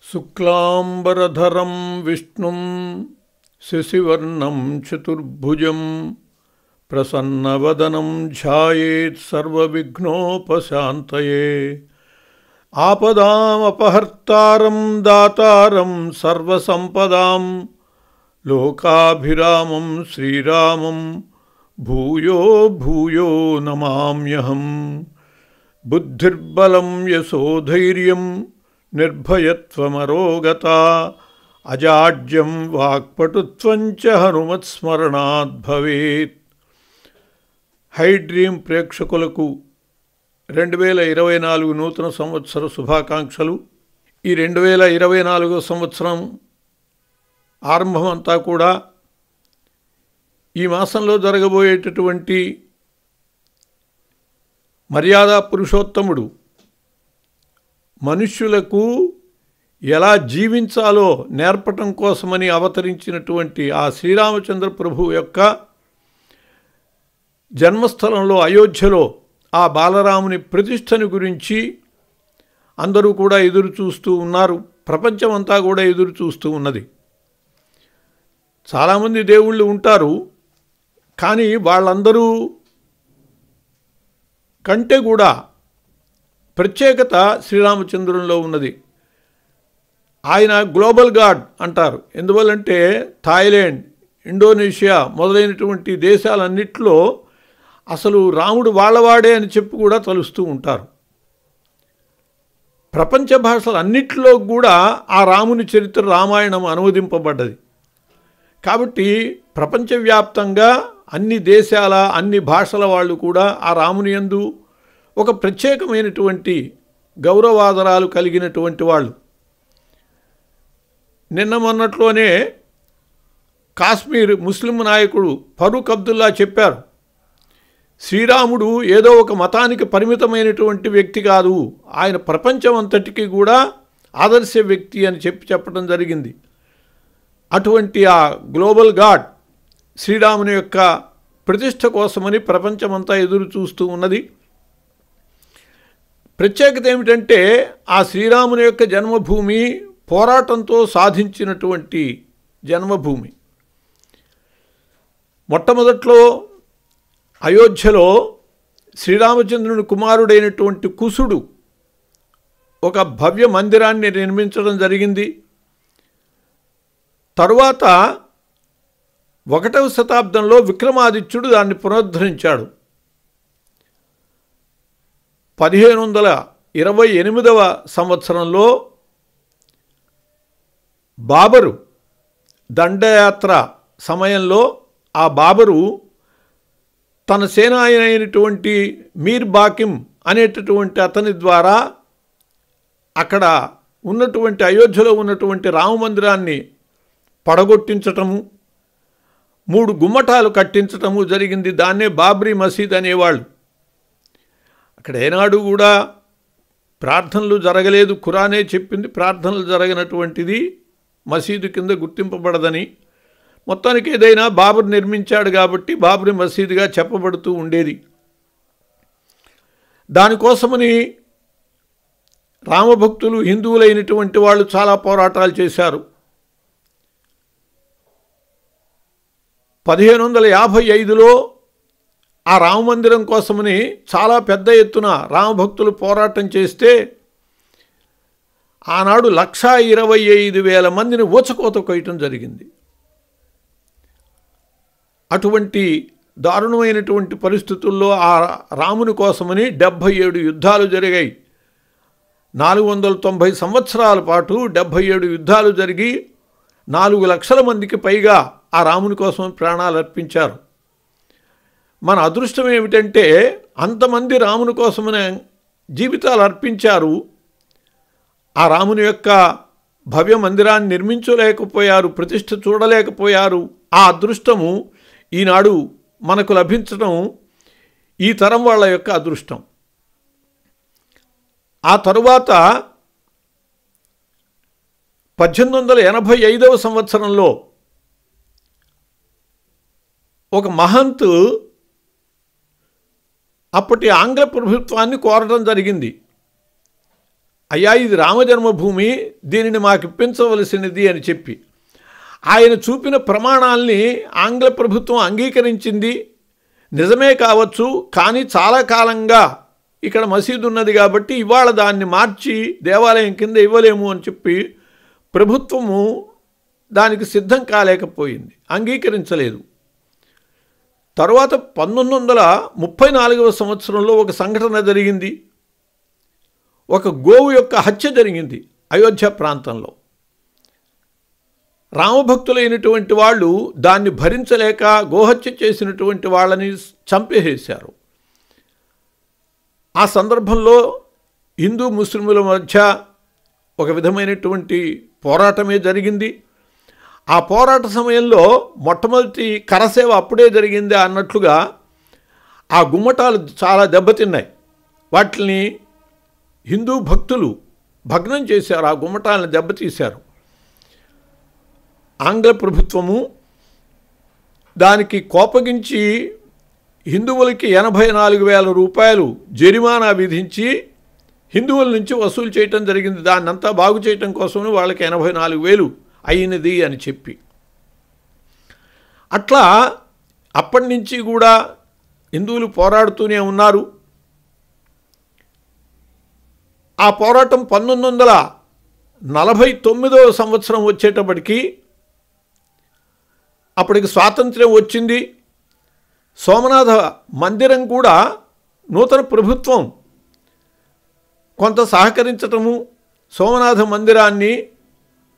శుక్లాంబరధరం విష్ణుం శశివర్ణం చతుర్భుజం ప్రసన్నవదనం ధ్యాయేత్ సర్వవిఘ్నోపశాంతయే. ఆపదామపహర్తారం దాతారం సర్వసంపదాం లోకాభిరామం శ్రీరామం భూయో భూయో నమామ్యహం. బుద్ధిర్బలం యశోధైర్యం నిర్భయత్వమరోగత అజాడ్యం వాక్పటుత్వంచ హనుమత్స్మరణాత్ భవేత్. హై డ్రీమ్ ప్రేక్షకులకు 2024 నూతన సంవత్సర శుభాకాంక్షలు. ఈ 2024 సంవత్సరం ఆరంభమంతా కూడా ఈ మాసంలో జరగబోయేటటువంటి మర్యాదా పురుషోత్తముడు మనుష్యులకు ఎలా జీవించాలో నేర్పటం కోసమని అవతరించినటువంటి ఆ శ్రీరామచంద్ర ప్రభు యొక్క జన్మస్థలంలో అయోధ్యలో ఆ బాలరాముని ప్రతిష్టని గురించి అందరూ కూడా ఎదురు చూస్తూ ఉన్నారు. ప్రపంచమంతా కూడా ఎదురు చూస్తూ ఉన్నది. చాలామంది దేవుళ్ళు ఉంటారు, కానీ వాళ్ళందరూ కంటే కూడా ప్రత్యేకత శ్రీరామచంద్రునిలో ఉన్నది. ఆయన గ్లోబల్ గాడ్ అంటారు. ఎందువల్లంటే థాయిలాండ్, ఇండోనేషియా మొదలైనటువంటి దేశాలన్నింటిలో అసలు రాముడు వాళ్ళవాడే అని చెప్పి కూడా తలుస్తూ ఉంటారు. ప్రపంచ భాషలన్నిటిలో కూడా ఆ రాముని చరిత్ర రామాయణం అనువదింపబడ్డది. కాబట్టి ప్రపంచవ్యాప్తంగా అన్ని దేశాల అన్ని భాషల వాళ్ళు కూడా ఆ రాముని యందు ఒక ప్రత్యేకమైనటువంటి గౌరవాదరాలు కలిగినటువంటి వాళ్ళు. నిన్న మొన్నట్లోనే కాశ్మీర్ ముస్లిం నాయకుడు ఫరూక్ అబ్దుల్లా చెప్పారు, శ్రీరాముడు ఏదో ఒక మతానికి పరిమితమైనటువంటి వ్యక్తి కాదు, ఆయన ప్రపంచం అంతటికీ కూడా ఆదర్శ వ్యక్తి అని చెప్పడం జరిగింది. అటువంటి ఆ గ్లోబల్ గాడ్ శ్రీరాముని యొక్క ప్రతిష్ట కోసమని ప్రపంచమంతా ఎదురు చూస్తూ ఉన్నది. ప్రత్యేకత ఏమిటంటే ఆ శ్రీరాముని యొక్క జన్మభూమి పోరాటంతో సాధించినటువంటి జన్మభూమి. మొట్టమొదట్లో అయోధ్యలో శ్రీరామచంద్రుని కుమారుడైనటువంటి కుశుడు ఒక భవ్య మందిరాన్ని నిర్మించడం జరిగింది. తరువాత 1వ శతాబ్దంలో విక్రమాదిత్యుడు దాన్ని పునరుద్ధరించాడు. 1528వ సంవత్సరంలో బాబరు దండయాత్ర సమయంలో ఆ బాబరు తన సేనాని అయినటువంటి మీర్ బాకిం అనేటటువంటి అతని ద్వారా అక్కడ ఉన్నటువంటి అయోధ్యలో ఉన్నటువంటి రామమందిరాన్ని పడగొట్టించటము, 3 గుమ్మటాలు కట్టించటము జరిగింది. దాన్నే బాబ్రీ మసీద్ అనేవాళ్ళు. అక్కడ ఏనాడు కూడా ప్రార్థనలు జరగలేదు. ఖురానే చెప్పింది ప్రార్థనలు జరగనటువంటిది మసీదు కింద గుర్తింపబడదని. మొత్తానికి ఏదైనా బాబర్ నిర్మించాడు కాబట్టి బాబ్రీ మసీదుగా చెప్పబడుతూ ఉండేది. దానికోసమని రామభక్తులు హిందువులైనటువంటి వాళ్ళు చాలా పోరాటాలు చేశారు. 1555లో ఆ రామమందిరం కోసమని చాలా పెద్ద ఎత్తున రామభక్తులు పోరాటం చేస్తే ఆనాడు 1,25,000 మందిని ఊచకోత కొయ్యటం జరిగింది. అటువంటి దారుణమైనటువంటి పరిస్థితుల్లో ఆ రాముని కోసమని 77 యుద్ధాలు జరిగాయి. 490 సంవత్సరాల పాటు 77 యుద్ధాలు జరిగి 4 లక్షల మందికి పైగా ఆ రాముని కోసం ప్రాణాలు అర్పించారు. మన అదృష్టం ఏమిటంటే అంతమంది రాముని కోసమని జీవితాలు అర్పించారు. ఆ రాముని యొక్క భవ్య మందిరాన్ని నిర్మించలేకపోయారు, ప్రతిష్ఠ చూడలేకపోయారు. ఆ అదృష్టము ఈనాడు మనకు లభించడం ఈ తరం వాళ్ళ యొక్క అదృష్టం. ఆ తరువాత 1885వ సంవత్సరంలో ఒక మహంత్ అప్పటి ఆంగ్ల ప్రభుత్వాన్ని కోరడం జరిగింది. అయ్యా ఇది రామజన్మభూమి, దీనిని మాకు ఇప్పించవలసినది అని చెప్పి ఆయన చూపిన ప్రమాణాల్ని ఆంగ్ల ప్రభుత్వం అంగీకరించింది. నిజమే కావచ్చు, కానీ చాలా కాలంగా ఇక్కడ మసీదు ఉన్నది కాబట్టి ఇవాళ దాన్ని మార్చి దేవాలయం కింద ఇవ్వలేము అని చెప్పి ప్రభుత్వము దానికి సిద్ధం కాలేకపోయింది, అంగీకరించలేదు. తరువాత 1934వ సంవత్సరంలో ఒక సంఘటన జరిగింది. ఒక గోవు యొక్క హత్య జరిగింది అయోధ్య ప్రాంతంలో. రామభక్తులైనటువంటి వాళ్ళు దాన్ని భరించలేక గోహత్య చేసినటువంటి వాళ్ళని చంపేసేశారు. ఆ సందర్భంలో హిందూ ముస్లిముల మధ్య ఒక విధమైనటువంటి పోరాటమే జరిగింది. ఆ పోరాట సమయంలో మొట్టమొదటి కరసేవ అప్పుడే జరిగింది అన్నట్లుగా ఆ గుమ్మటాలు చాలా దెబ్బతిన్నాయి. వాటిని హిందూ భక్తులు భగ్నం చేశారు, ఆ గుమ్మటాలను దెబ్బతీశారు. ఆంగ్ల ప్రభుత్వము దానికి కోపగించి హిందువులకి 84,000 రూపాయలు జరిమానా విధించి హిందువుల నుంచి వసూలు చేయటం జరిగింది. దాన్నంతా బాగు చేయటం కోసమని వాళ్ళకి 84,000 అయినది అని చెప్పి. అట్లా అప్పటి నుంచి కూడా హిందువులు పోరాడుతూనే ఉన్నారు. ఆ పోరాటం 1949వ సంవత్సరం వచ్చేటప్పటికి అప్పటికి స్వాతంత్ర్యం వచ్చింది. సోమనాథ మందిరం కూడా నూతన ప్రభుత్వం కొంత సహకరించటము, సోమనాథ మందిరాన్ని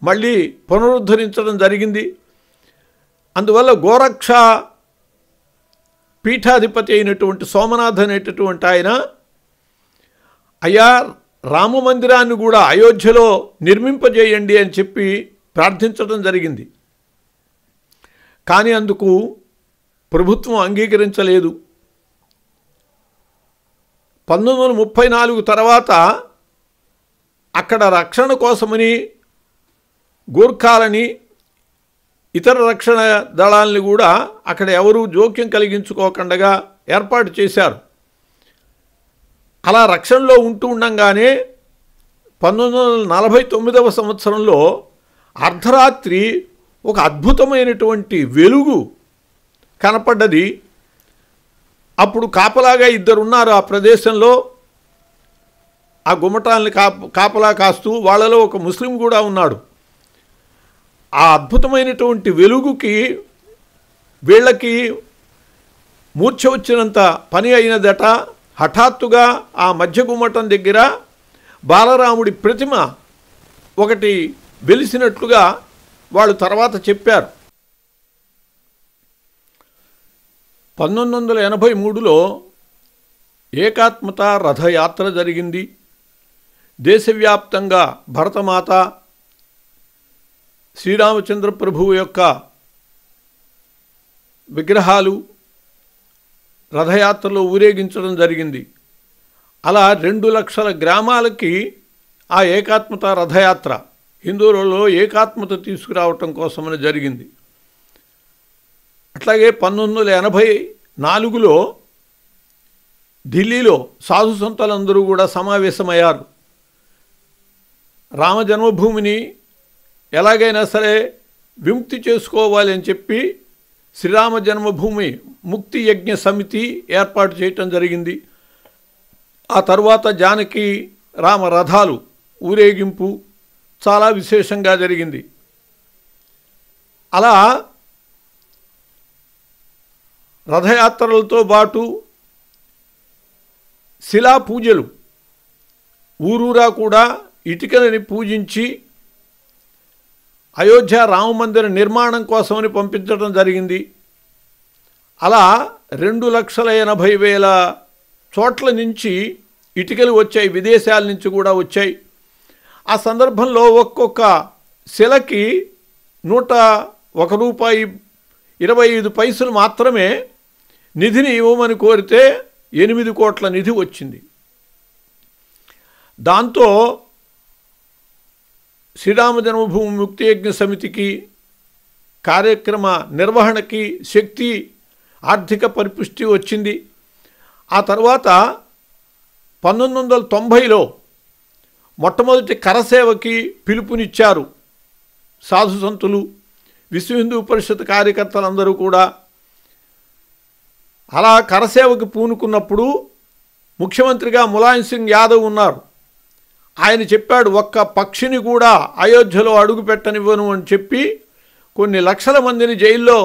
మళ్ళీ పునరుద్ధరించడం జరిగింది. అందువల్ల గోరక్ష పీఠాధిపతి అయినటువంటి సోమనాథ్ అనేటటువంటి ఆయన అయ్యా రామ మందిరాన్ని కూడా అయోధ్యలో నిర్మింపజేయండి అని చెప్పి ప్రార్థించడం జరిగింది. కానీ అందుకు ప్రభుత్వం అంగీకరించలేదు. 1934 తర్వాత అక్కడ రక్షణ కోసమని గూర్ఖాలని ఇతర రక్షణ దళాలని కూడా అక్కడ ఎవరూ జోక్యం కలిగించుకోకుండా ఏర్పాటు చేశారు. అలా రక్షణలో ఉంటూ ఉండంగానే 1949వ సంవత్సరంలో అర్ధరాత్రి ఒక అద్భుతమైనటువంటి వెలుగు కనపడ్డది. అప్పుడు కాపలాగా 2 ఉన్నారు ఆ ప్రదేశంలో, ఆ గుమ్మటాలని కాపలా కాస్తూ. వాళ్ళలో ఒక ముస్లిం కూడా ఉన్నాడు. ఆ అద్భుతమైనటువంటి వెలుగుకి వీళ్ళకి మూర్ఛ వచ్చినంత పని అయినదట. హఠాత్తుగా ఆ మధ్య గుమ్మటం దగ్గర బాలరాముడి ప్రతిమ ఒకటి వెలిసినట్లుగా వాళ్ళు తర్వాత చెప్పారు. 1983లో ఏకాత్మత రథయాత్ర జరిగింది. దేశవ్యాప్తంగా భరతమాత శ్రీరామచంద్ర ప్రభువు యొక్క విగ్రహాలు రథయాత్రలో ఊరేగించడం జరిగింది. అలా 2 లక్షల గ్రామాలకి ఆ ఏకాత్మత రథయాత్ర హిందువులలో ఏకాత్మత తీసుకురావటం కోసమని జరిగింది. అట్లాగే 1984లో ఢిల్లీలో సాధు సంతులందరూ కూడా సమావేశమయ్యారు. రామ జన్మభూమిని ఎలాగైనా సరే విముక్తి చేసుకోవాలి అని చెప్పి శ్రీరామ జన్మభూమి ముక్తి యజ్ఞ సమితి ఏర్పాటు చేయటం జరిగింది. ఆ తర్వాత జానకి రామ రథాలు ఊరేగింపు చాలా విశేషంగా జరిగింది. అలా రథయాత్రలతో పాటు శిలా పూజలు ఊరూరా కూడా ఇటుకలని పూజించి అయోధ్య రామమందిర నిర్మాణం కోసమని పంపించడం జరిగింది. అలా 2,80,000 చోట్ల నుంచి ఇటుకలు వచ్చాయి, విదేశాల నుంచి కూడా వచ్చాయి. ఆ సందర్భంలో ఒక్కొక్క శిలకి ₹1.25 మాత్రమే నిధిని ఇవ్వమని కోరితే 8 కోట్ల నిధి వచ్చింది. దాంతో శ్రీరామ జన్మభూమి ముక్తి యజ్ఞ సమితికి కార్యక్రమ నిర్వహణకి శక్తి ఆర్థిక పరిపుష్టి వచ్చింది. ఆ తర్వాత 1990లో మొట్టమొదటి కరసేవకి పిలుపునిచ్చారు సాధు సంతులు, విశ్వ హిందూ పరిషత్ కార్యకర్తలందరూ కూడా. అలా కరసేవకి పూనుకున్నప్పుడు ముఖ్యమంత్రిగా ములాయం సింగ్ యాదవ్ ఉన్నారు. ఆయన చెప్పాడు, ఒక్క పక్షిని కూడా అయోధ్యలో అడుగు పెట్టనివ్వను అని చెప్పి కొన్ని లక్షల మందిని జైల్లో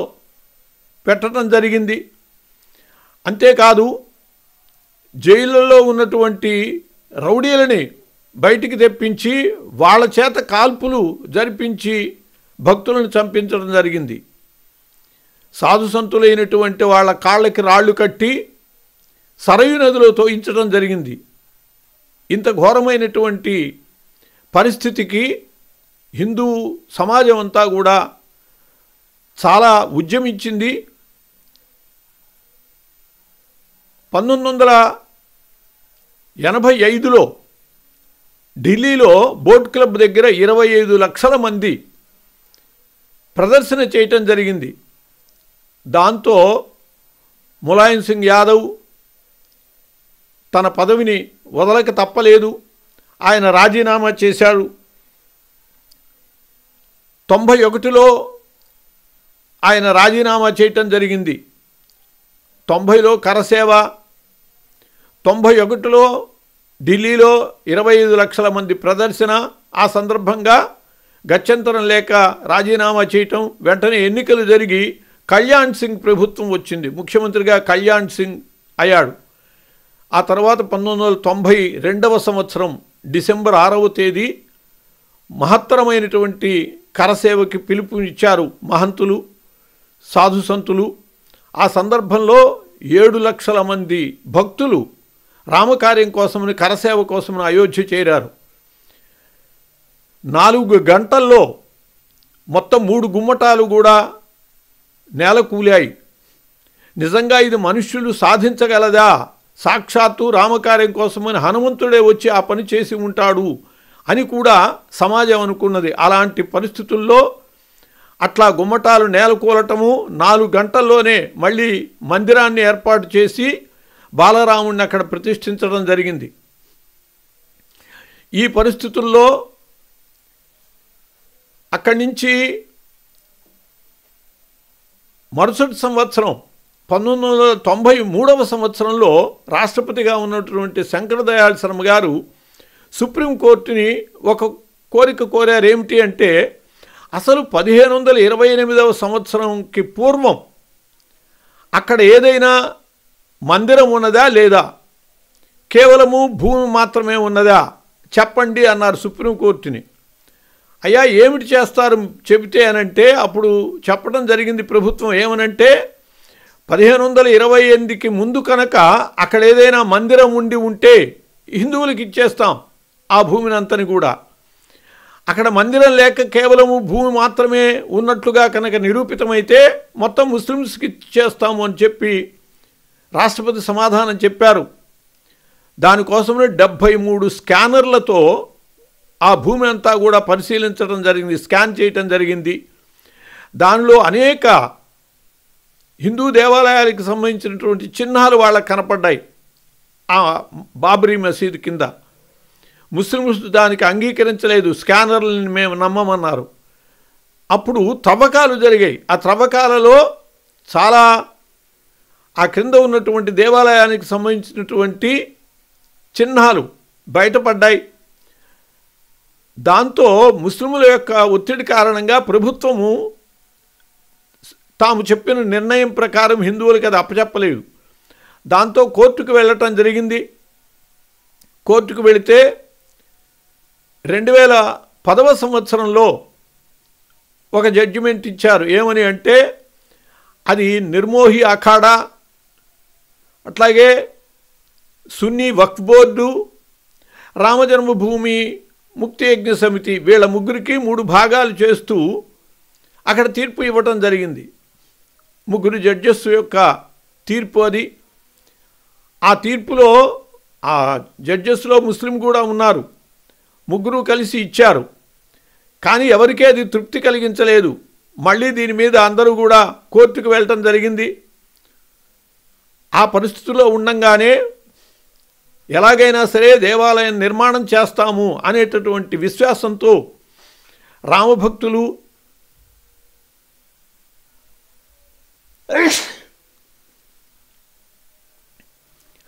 పెట్టడం జరిగింది. అంతేకాదు జైళ్ళలో ఉన్నటువంటి రౌడీలని బయటికి తెప్పించి వాళ్ళ చేత కాల్పులు జరిపించి భక్తులను చంపించడం జరిగింది. సాధు సంతులైనటువంటి వాళ్ళ కాళ్ళకి రాళ్ళు కట్టి సరయు నదిలో తోయించడం జరిగింది. ఇంత ఘోరమైనటువంటి పరిస్థితికి హిందూ సమాజం అంతా కూడా చాలా ఉద్యమించింది. 1985లో ఢిల్లీలో బోట్ క్లబ్ దగ్గర 25 లక్షల మంది ప్రదర్శన చేయటం జరిగింది. దాంతో ములాయం సింగ్ యాదవ్ తన పదవిని వదలక తప్పలేదు. ఆయన రాజీనామా చేశాడు. 91లో ఆయన రాజీనామా చేయటం జరిగింది. 90లో కరసేవ, 91లో ఢిల్లీలో 25 లక్షల మంది ప్రదర్శన. ఆ సందర్భంగా గత్యంతరం లేక రాజీనామా చేయటం, వెంటనే ఎన్నికలు జరిగి కళ్యాణ్ సింగ్ ప్రభుత్వం వచ్చింది. ముఖ్యమంత్రిగా కళ్యాణ్ సింగ్ అయ్యాడు. ఆ తర్వాత 1992వ సంవత్సరం డిసెంబర్ 6వ తేదీ మహత్తరమైనటువంటి కరసేవకి పిలుపునిచ్చారు మహంతులు, సాధు సంతులు. ఆ సందర్భంలో 7 లక్షల మంది భక్తులు రామకార్యం కోసమని, కరసేవ కోసమని అయోధ్య చేరారు. 4 గంటల్లో మొత్తం 3 గుమ్మటాలు కూడా నేల కూలాయి. నిజంగా ఇది మనుష్యులు సాధించగలదా? సాక్షాత్తు రామకార్యం కోసమని హనుమంతుడే వచ్చి ఆ పని చేసి ఉంటాడు అని కూడా సమాజం అనుకున్నది. అలాంటి పరిస్థితుల్లో అట్లా గుమ్మటాలు నేలకూలటము, 4 గంటల్లోనే మళ్ళీ మందిరాన్ని ఏర్పాటు చేసి బాలరాముడిని అక్కడ ప్రతిష్ఠించడం జరిగింది. ఈ పరిస్థితుల్లో అక్కడి నుంచి మరుసటి సంవత్సరం 1993వ సంవత్సరంలో రాష్ట్రపతిగా ఉన్నటువంటి శంకర్ దయాళ్ శర్మ గారు సుప్రీంకోర్టుని ఒక కోరిక కోరారు. ఏమిటి అంటే, అసలు 1528వ సంవత్సరంకి పూర్వం అక్కడ ఏదైనా మందిరం ఉన్నదా లేదా, కేవలము భూమి మాత్రమే ఉన్నదా చెప్పండి అన్నారు సుప్రీంకోర్టుని. అయ్యా ఏమిటి చేస్తారు చెబితే అనంటే, అప్పుడు చెప్పడం జరిగింది ప్రభుత్వం ఏమనంటే, 1528కి ముందు కనుక అక్కడ ఏదైనా మందిరం ఉండి ఉంటే హిందువులకు ఇచ్చేస్తాం ఆ భూమిని అంతని కూడా. అక్కడ మందిరం లేక కేవలము భూమి మాత్రమే ఉన్నట్లుగా కనుక నిరూపితమైతే మొత్తం ముస్లిమ్స్కి ఇచ్చేస్తాము అని చెప్పి రాష్ట్రపతి సమాధానం చెప్పారు. దానికోసమే 73 స్కానర్లతో ఆ భూమి అంతా కూడా పరిశీలించడం జరిగింది, స్కాన్ చేయటం జరిగింది. దానిలో అనేక హిందూ దేవాలయాలకు సంబంధించినటువంటి చిహ్నాలు వాళ్ళకు కనపడ్డాయి. ఆ బాబ్రీ మసీదు కింద ముస్లిమ్స్ దానికి అంగీకరించలేదు, స్కానర్లను మేము నమ్మమన్నారు. అప్పుడు త్రవ్వకాలు జరిగాయి. ఆ త్రవ్వకాలలో చాలా ఆ క్రింద ఉన్నటువంటి దేవాలయానికి సంబంధించినటువంటి చిహ్నాలు బయటపడ్డాయి. దాంతో ముస్లిముల యొక్క ఒత్తిడి కారణంగా ప్రభుత్వము తాము చెప్పిన నిర్ణయం ప్రకారం హిందువులకి అది అప్పచెప్పలేదు. దాంతో కోర్టుకు వెళ్ళటం జరిగింది. కోర్టుకు వెళితే 2010వ సంవత్సరంలో ఒక జడ్జిమెంట్ ఇచ్చారు. ఏమని అంటే, అది నిర్మోహి అఖాడా, అట్లాగే సున్నీ వక్ఫ్ బోర్డు, రామజన్మభూమి ముక్తి యజ్ఞ సమితి, వీళ్ళ ముగ్గురికి 3 భాగాలు చేస్తూ అక్కడ తీర్పు ఇవ్వటం జరిగింది. 3 జడ్జెస్ యొక్క తీర్పు అది. ఆ తీర్పులో ఆ జడ్జెస్లో ముస్లిం కూడా ఉన్నారు. 3 కలిసి ఇచ్చారు. కానీ ఎవరికీ అది తృప్తి కలిగించలేదు. మళ్ళీ దీని మీద అందరూ కూడా కోర్టుకు వెళ్ళటం జరిగింది. ఆ పరిస్థితుల్లో ఉండంగానే ఎలాగైనా సరే దేవాలయం నిర్మాణం చేస్తాము అనేటటువంటి విశ్వాసంతో రామభక్తులు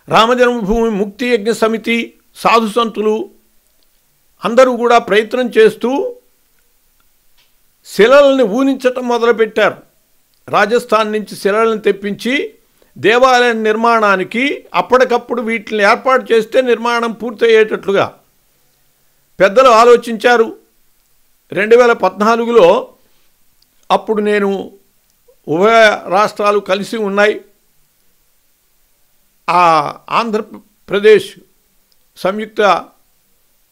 రామజన్మభూమి ముక్తి యజ్ఞ సమితి సాధు సంతులు అందరూ కూడా ప్రయత్నం చేస్తూ శిలలను ఊనించటం మొదలుపెట్టారు. రాజస్థాన్ నుంచి శిలలను తెప్పించి దేవాలయం నిర్మాణానికి అప్పటికప్పుడు వీటిని ఏర్పాటు చేస్తే నిర్మాణం పూర్తయ్యేటట్లుగా పెద్దలు ఆలోచించారు. 2014లో అప్పుడు నేను ఉభయ రాష్ట్రాలు కలిసి ఉన్నాయి. ఆ ఆంధ్రప్రదేశ్ సంయుక్త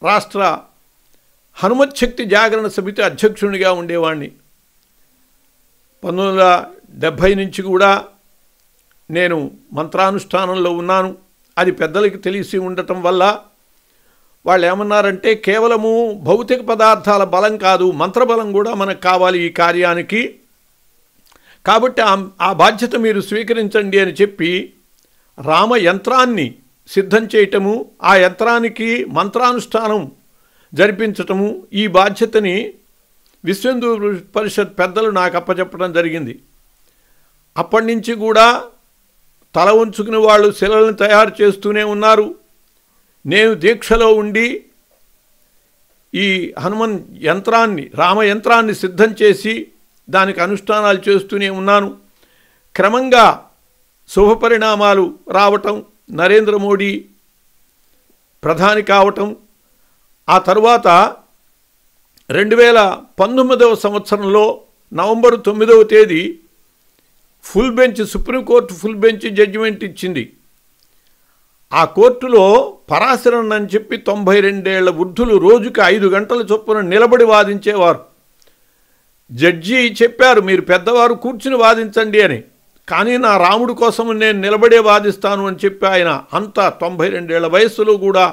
రాష్ట్ర హనుమత్ శక్తి జాగరణ సమితి అధ్యక్షునిగా ఉండేవాడిని. 1970 నుంచి కూడా నేను మంత్రానుష్ఠానంలో ఉన్నాను. అది పెద్దలకి తెలిసి ఉండటం వల్ల వాళ్ళు ఏమన్నారంటే కేవలము భౌతిక పదార్థాల బలం కాదు, మంత్రబలం కూడా మనకు కావాలి ఈ కార్యానికి, కాబట్టి ఆ బాధ్యత మీరు స్వీకరించండి అని చెప్పి రామ యంత్రాన్ని సిద్ధం చేయటము, ఆ యంత్రానికి మంత్రానుష్ఠానం జరిపించటము, ఈ బాధ్యతని విశ్వ పరిషత్ పెద్దలు నాకు అప్పచెప్పడం జరిగింది. అప్పటి నుంచి కూడా తల ఉంచుకుని వాళ్ళు శిలలను తయారు చేస్తూనే ఉన్నారు. నేను దీక్షలో ఉండి ఈ హనుమన్ యంత్రాన్ని రామ యంత్రాన్ని సిద్ధం చేసి దానికి అనుష్ఠానాలు చేస్తూనే ఉన్నాను. క్రమంగా శుభపరిణామాలు రావటం, నరేంద్ర మోడీ ప్రధాని కావటం, ఆ తరువాత 2019వ సంవత్సరంలో నవంబరు 9వ తేదీ full bench supreme court full bench judgement ఇచ్చింది. ఆ కోర్టులో పరాశరన్ అని చెప్పి 92 ఏళ్ల వృద్ధులు రోజుకి 5 గంటల చొప్పున నిలబడి వాదించేవారు. జడ్జి చెప్పారు మీరు పెద్దవారు కూర్చుని వాదించండి అని, కానీ నా రాముడి కోసం నేను నిలబడే వాదిస్తాను అని చెప్పి ఆయన అంతా 92 ఏళ్ల వయస్సులో కూడా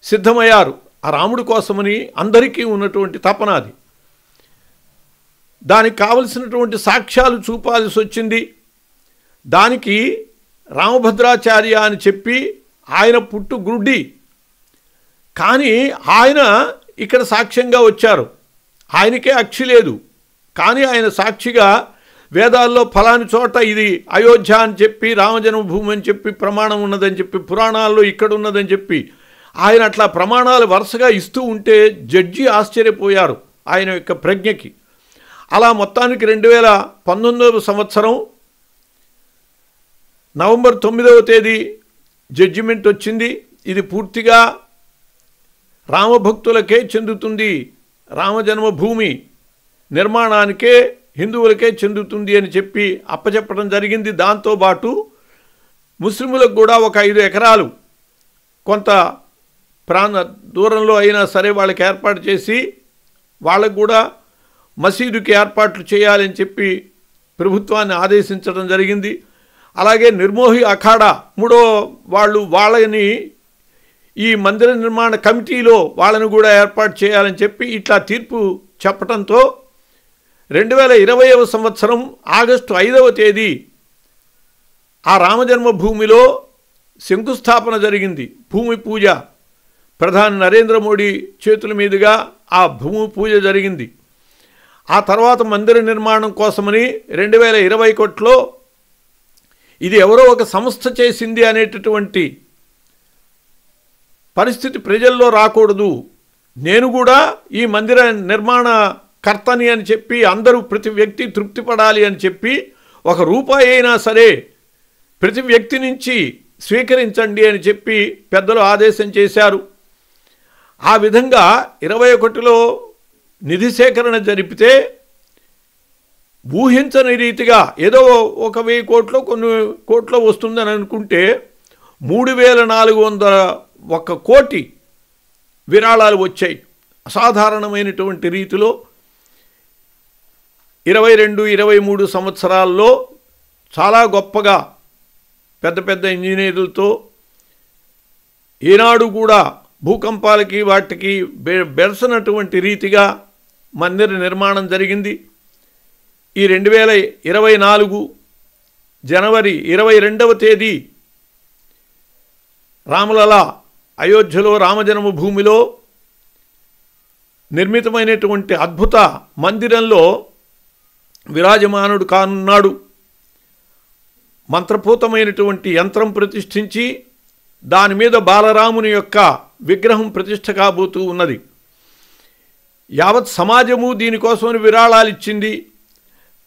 సిద్ధమయ్యారు. ఆ రాముడి కోసమని అందరికీ ఉన్నటువంటి తపన అది. దానికి కావలసినటువంటి సాక్ష్యాలు చూపాల్సి వచ్చింది. దానికి రామభద్రాచార్య అని చెప్పి ఆయన పుట్టు గుడ్డి, కానీ ఆయన ఇక్కడ సాక్ష్యంగా వచ్చారు. ఆయనకే అక్షి లేదు, కానీ ఆయన సాక్షిగా వేదాల్లో ఫలాని చోట ఇది అయోధ్య అని చెప్పి రామజన్మభూమి అని చెప్పి ప్రమాణం ఉన్నదని చెప్పి పురాణాల్లో ఇక్కడ ఉన్నదని చెప్పి ఆయన అట్లా ప్రమాణాలు వరుసగా ఇస్తూ ఉంటే జడ్జి ఆశ్చర్యపోయారు ఆయన యొక్క ప్రజ్ఞకి. అలా మొత్తానికి 2019వ సంవత్సరం నవంబర్ 9వ తేదీ జడ్జిమెంట్ వచ్చింది. ఇది పూర్తిగా రామభక్తులకే చెందుతుంది, రామజన్మభూమి నిర్మాణానికే హిందువులకే చెందుతుంది అని చెప్పి అప్పచెప్పడం జరిగింది. దాంతోపాటు ముస్లింలకు కూడా ఒక 5 ఎకరాలు కొంత దూరంలో అయినా సరే వాళ్ళకి ఏర్పాటు చేసి వాళ్ళకు కూడా మసీదుకి ఏర్పాట్లు చేయాలని చెప్పి ప్రభుత్వాన్ని ఆదేశించడం జరిగింది. అలాగే నిర్మోహి అఖాడా మూడో వాళ్ళని ఈ మందిర నిర్మాణ కమిటీలో వాళ్ళని కూడా ఏర్పాటు చేయాలని చెప్పి ఇట్లా తీర్పు చెప్పడంతో 2020వ సంవత్సరం ఆగస్టు 5వ తేదీ ఆ రామజన్మభూమిలో శంకుస్థాపన జరిగింది. భూమి పూజ ప్రధాని నరేంద్ర మోడీ చేతుల మీదుగా ఆ భూమి పూజ జరిగింది. ఆ తర్వాత మందిర నిర్మాణం కోసమని 2021లో ఇది ఎవరో ఒక సంస్థ చేసింది అనేటటువంటి పరిస్థితి ప్రజల్లో రాకూడదు, నేను కూడా ఈ మందిర నిర్మాణ కర్తని అని చెప్పి అందరూ ప్రతి వ్యక్తి తృప్తి పడాలి అని చెప్పి ₹1 అయినా సరే ప్రతి వ్యక్తి నుంచి స్వీకరించండి అని చెప్పి పెద్దలు ఆదేశం చేశారు. ఆ విధంగా 21లో నిధి సేకరణ జరిపితే ఊహించని రీతిగా ఏదో 1,000 కోట్లో కొన్ని కోట్లో వస్తుందని అనుకుంటే 3,401 కోటి విరాళాలు వచ్చాయి. అసాధారణమైనటువంటి రీతిలో 22-23 సంవత్సరాల్లో చాలా గొప్పగా పెద్ద పెద్ద ఇంజనీర్లతో ఈనాడు కూడా భూకంపాలకి వాటికి బెరసనటువంటి రీతిగా మందిర నిర్మాణం జరిగింది. ఈ 2024 జనవరి 22వ తేదీ రామలల అయోధ్యలో రామజన్మభూమిలో నిర్మితమైనటువంటి అద్భుత మందిరంలో విరాజమానుడు కానున్నాడు. మంత్రపూతమైనటువంటి యంత్రం ప్రతిష్ఠించి దాని మీద బాలరాముని యొక్క విగ్రహం ప్రతిష్ఠ కాబోతూ ఉన్నది. యావత్ సమాజము దీనికోసమని విరాళాలు ఇచ్చింది.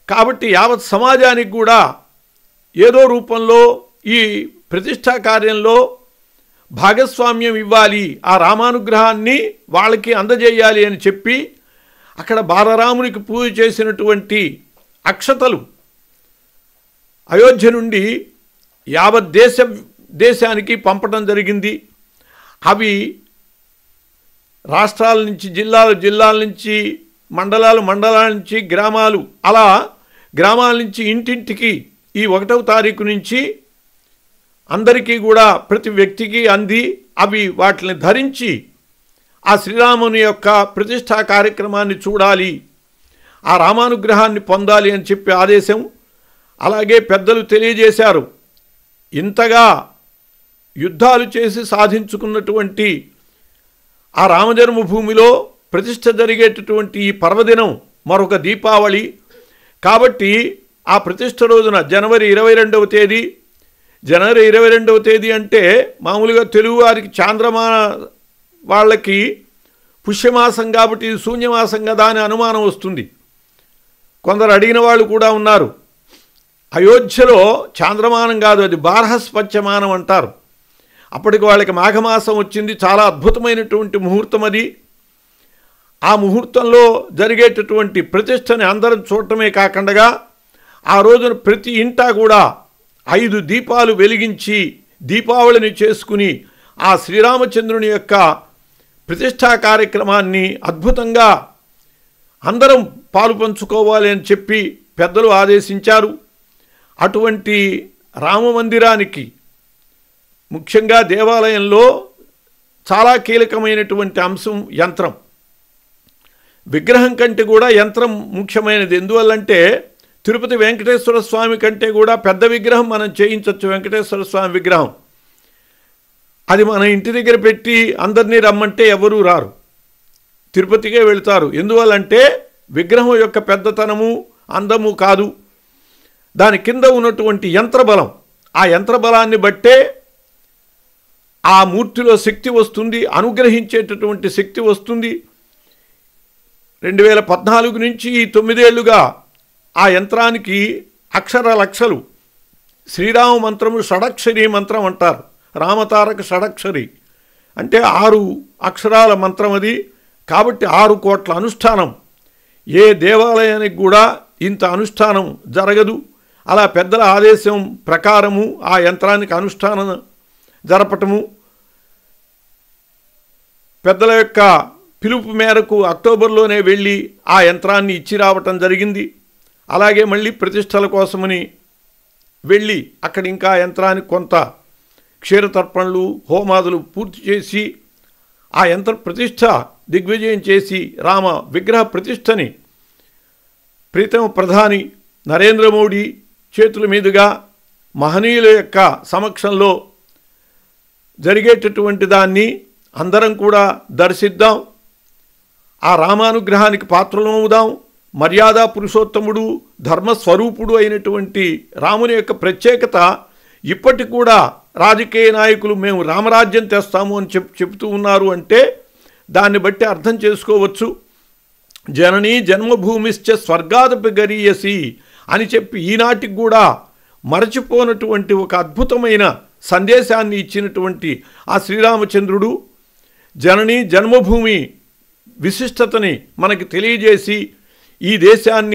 కాబట్టి యావత్ సమాజానికి కూడా ఏదో రూపంలో ఈ ప్రతిష్ఠా కార్యంలో భాగస్వామ్యం ఇవ్వాలి, ఆ రామానుగ్రహాన్ని వాళ్ళకి అందజేయాలి అని చెప్పి అక్కడ బాలరామునికి పూజ చేసినటువంటి అక్షతలు అయోధ్య నుండి యావత్ దేశానికి పంపడం జరిగింది. అవి రాష్ట్రాల నుంచి జిల్లాల నుంచి మండలాల నుంచి గ్రామాలు, అలా గ్రామాల నుంచి ఇంటింటికి ఈ 1వ తారీఖు నుంచి అందరికీ కూడా ప్రతి వ్యక్తికి అంది అవి వాటిని ధరించి ఆ శ్రీరాముని యొక్క ప్రతిష్ఠా కార్యక్రమాన్ని చూడాలి, ఆ రామానుగ్రహాన్ని పొందాలి అని చెప్పి ఆదేశం. అలాగే పెద్దలు తెలియజేశారు. ఇంతగా యుద్ధాలు చేసి సాధించుకున్నటువంటి ఆ రామజన్మభూమిలో ప్రతిష్ఠ జరిగేటటువంటి ఈ పర్వదినం మరొక దీపావళి. కాబట్టి ఆ ప్రతిష్ఠ రోజున జనవరి 22వ తేదీ అంటే మామూలుగా తెలుగు వారికి చాంద్రమాన వాళ్ళకి పుష్యమాసం కాబట్టి ఇది శూన్యమాసం కదా అని అనుమానం వస్తుంది. కొందరు అడిగిన వాళ్ళు కూడా ఉన్నారు. అయోధ్యలో చాంద్రమానం కాదు, అది బార్హస్పత్యమానం అంటారు. అప్పటికి వాళ్ళకి మాఘమాసం వచ్చింది. చాలా అద్భుతమైనటువంటి ముహూర్తం అది. ఆ ముహూర్తంలో జరిగేటటువంటి ప్రతిష్టని అందరం చూడటమే కాకుండా ఆ రోజున ప్రతి ఇంటా కూడా 5 దీపాలు వెలిగించి దీపావళిని చేసుకుని ఆ శ్రీరామచంద్రుని యొక్క ప్రతిష్టా కార్యక్రమాన్ని అద్భుతంగా అందరం పాలు పంచుకోవాలి అని చెప్పి పెద్దలు ఆదేశించారు. అటువంటి రామమందిరానికి ముఖ్యంగా దేవాలయంలో చాలా కీలకమైనటువంటి అంశం యంత్రం. విగ్రహం కంటే కూడా యంత్రం ముఖ్యమైనది. ఎందువల్లంటే తిరుపతి వెంకటేశ్వర స్వామి కంటే కూడా పెద్ద విగ్రహం మనం చేయించవచ్చు. వెంకటేశ్వర స్వామి విగ్రహం అది మన ఇంటి దగ్గర పెట్టి అందరినీ రమ్మంటే ఎవరూ రారు, తిరుపతికే వెళతారు. ఎందువల్లంటే విగ్రహం యొక్క పెద్దతనము అందము కాదు, దాని కింద ఉన్నటువంటి యంత్రబలం, ఆ యంత్రబలాన్ని బట్టే ఆ మూర్తిలో శక్తి వస్తుంది, అనుగ్రహించేటటువంటి శక్తి వస్తుంది. 2014 నుంచి 9 ఏళ్లుగా ఆ యంత్రానికి అక్షర లక్షలు శ్రీరామ మంత్రము షడక్షరి మంత్రం అంటారు. రామతారక షడక్షరి అంటే 6 అక్షరాల మంత్రం అది. కాబట్టి 6 కోట్ల అనుష్ఠానం. ఏ దేవాలయానికి కూడా ఇంత అనుష్ఠానం జరగదు. అలా పెద్దల ఆదేశం ప్రకారము ఆ యంత్రానికి అనుష్ఠానం జరపటము, పెద్దల యొక్క పిలుపు మేరకు అక్టోబర్లోనే వెళ్ళి ఆ యంత్రాన్ని ఇచ్చి రావటం జరిగింది. అలాగే మళ్ళీ ప్రతిష్టల కోసమని వెళ్ళి అక్కడ ఇంకా యంత్రానికి కొంత క్షీరతర్పణలు హోమాదులు పూర్తి చేసి ఆ యంత్ర ప్రతిష్ఠ దిగ్విజయం చేసి రామ విగ్రహ ప్రతిష్టని ప్రీతమ ప్రధాని నరేంద్ర మోడీ చేతుల మీదుగా మహనీయుల యొక్క సమక్షంలో జరిగేటటువంటి దాన్ని అందరం కూడా దర్శిద్దాం. ఆ రామానుగ్రహానికి పాత్రలమవుదాం. మర్యాద పురుషోత్తముడు ధర్మస్వరూపుడు అయినటువంటి రాముని యొక్క ప్రత్యేకత ఇప్పటికి కూడా రాజకీయ నాయకులు మేము రామరాజ్యం తెస్తాము అని చెప్తూ ఉన్నారు అంటే దాన్ని బట్టి అర్థం చేసుకోవచ్చు. జననీ జన్మభూమిశ్చ స్వర్గాదపి గరీయసి అని చెప్పి ఈనాటికి కూడా మరచిపోనటువంటి ఒక అద్భుతమైన సందేశాన్ని ఇచ్చినటువంటి ఆ శ్రీరామచంద్రుడు జననీ జన్మభూమి విశిష్టతని మనకి తెలియజేసి ఈ దేశాన్ని